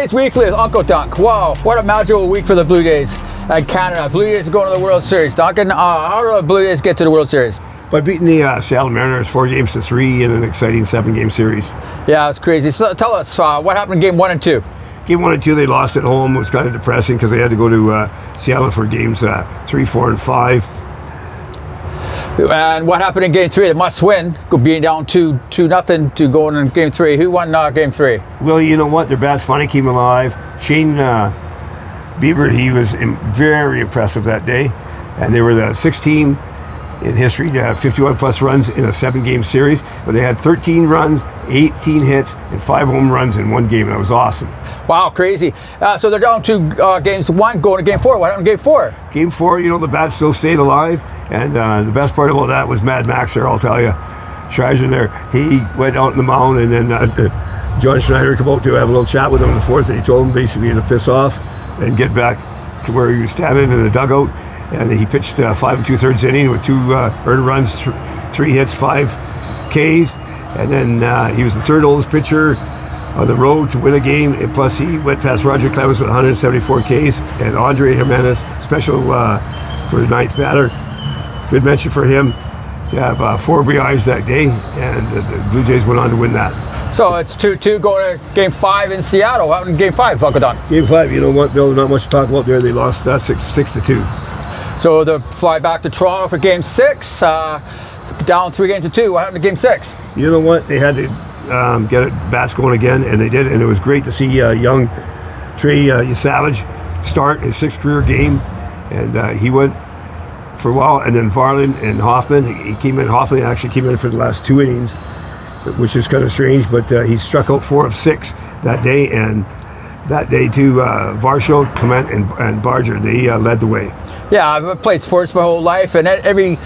Jays Weekly with Uncle Dunk. Wow, what a magical week for the Blue Jays and Canada. Blue Jays are going to the World Series. Duncan, how do the Blue Jays get to the World Series? By beating the Seattle Mariners 4-3 in an exciting 7-game series. Yeah, it's crazy. So tell us, what happened in Game 1 and 2? Game 1 and 2, they lost at home. It was kind of depressing because they had to go to Seattle for games 3, 4, and 5. And what happened in Game 3? They must win, being down 2-0 to go in Game 3. Who won Game 3? Well, you know what? Their bats finally came alive. Shane Bieber, he was very impressive that day. And they were the 6th team in history to have 51-plus runs in a 7-game series. But they had 13 runs, 18 hits, and 5 home runs in one game. That was awesome. Wow, crazy. So they're down to Games 1, going to Game 4. What happened in Game 4? Game 4, you know, the bats still stayed alive. And the best part about that was Mad Max there, I'll tell you. Schreiser there, he went out in the mound, and then John Schneider came out to have a little chat with him in the 4th, and he told him basically to piss off and get back to where he was standing in the dugout. And he pitched 5 2/3 inning with 2 earned runs, 3 hits, 5 Ks. And then he was the 3rd oldest pitcher on the road to win a game. And plus, he went past Roger Clemens with 174 Ks. And Andre Jimenez, special for the 9th batter. Good mention for him to have 4 RBIs that day. And the Blue Jays went on to win that. So it's 2-2 going to Game 5 in Seattle. What happened in Game 5, Uncle Don? Game 5, you know what, Bill, not much to talk about there. They lost 6-2. So they'll fly back to Toronto for Game 6, down 3-2. What happened to Game 6? You know what? They had to get it bats going again, and they did. And it was great to see young Trey Savage start his 6th career game. And he went for a while. And then Varlin and Hoffman, he came in. Hoffman actually came in for the last 2 innings, which is kind of strange. But he struck out 4 of 6 that day. And that day, too, Varsho, Clement, and Barger, they led the way. Yeah, I've played sports my whole life, and at every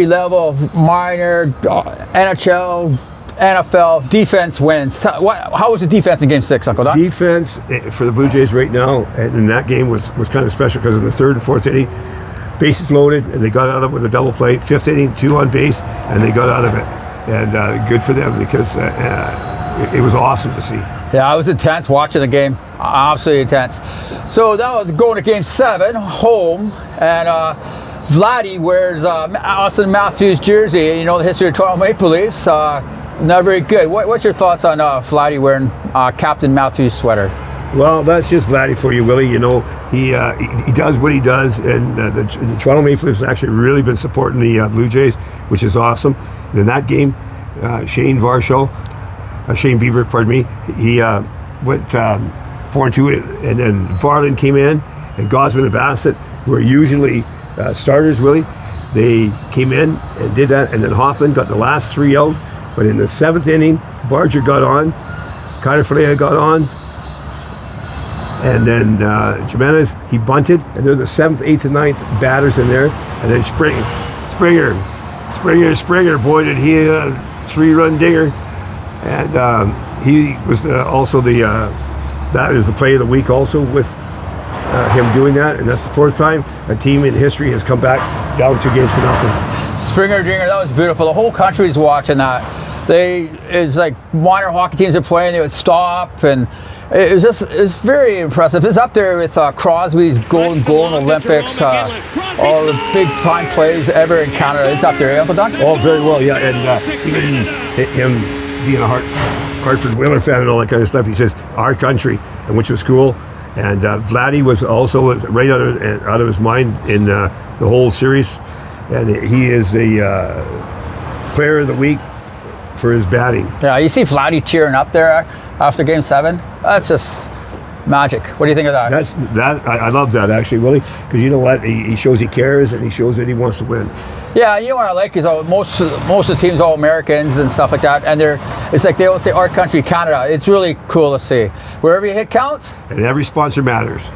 level of minor, NHL, NFL, defense wins. How was the defense in Game 6, Uncle Don? Defense for the Blue Jays right now, and in that game was kind of special because in the 3rd and 4th inning, bases loaded, and they got out of it with a double play. 5th inning, 2 on base, and they got out of it. And good for them because it was awesome to see. Yeah, it was intense watching the game. Absolutely intense. So now going to Game 7, home, and Vladdy wears Austin Matthews' jersey. You know the history of Toronto Maple Leafs. Not very good. What's your thoughts on Vladdy wearing Captain Matthews' sweater? Well, that's just Vladdy for you, Willie. You know, he does what he does, and the Toronto Maple Leafs have actually really been supporting the Blue Jays, which is awesome. And in that game, Shane Bieber, pardon me, he went 4-2, and then Varlin came in, and Gosman and Bassett, who are usually starters, Willie, they came in and did that, and then Hoffman got the last 3 out, but in the 7th inning, Barger got on, Kyle Falea got on, and then Jimenez, he bunted, and they're the 7th, 8th, and 9th batters in there, and then Springer, boy, did he a 3-run dinger, and he was that is the play of the week also with him doing that, and that's the 4th time a team in history has come back down 2-0. Springer dinger, that was beautiful. The whole country was watching that. It's like minor hockey teams are playing, they would stop, and it's very impressive. It's up there with Crosby's gold in Olympics, all the big time plays ever in Canada. It's up there, Uncle Don? Oh, very well, yeah, and even him being a Hartford Whaler fan and all that kind of stuff, he says our country, and which was cool. And Vladdy was also right out of his mind in the whole series, and he is the player of the week for his batting. Yeah, you see Vladdy tearing up there after Game 7. That's just magic. What do you think of that? I love that actually, Willie, because you know what? He shows he cares, and he shows that he wants to win. Yeah, you know what I like is most of the teams all Americans and stuff like that, and it's like they always say our country, Canada. It's really cool to see. Wherever you hit counts. And every sponsor matters.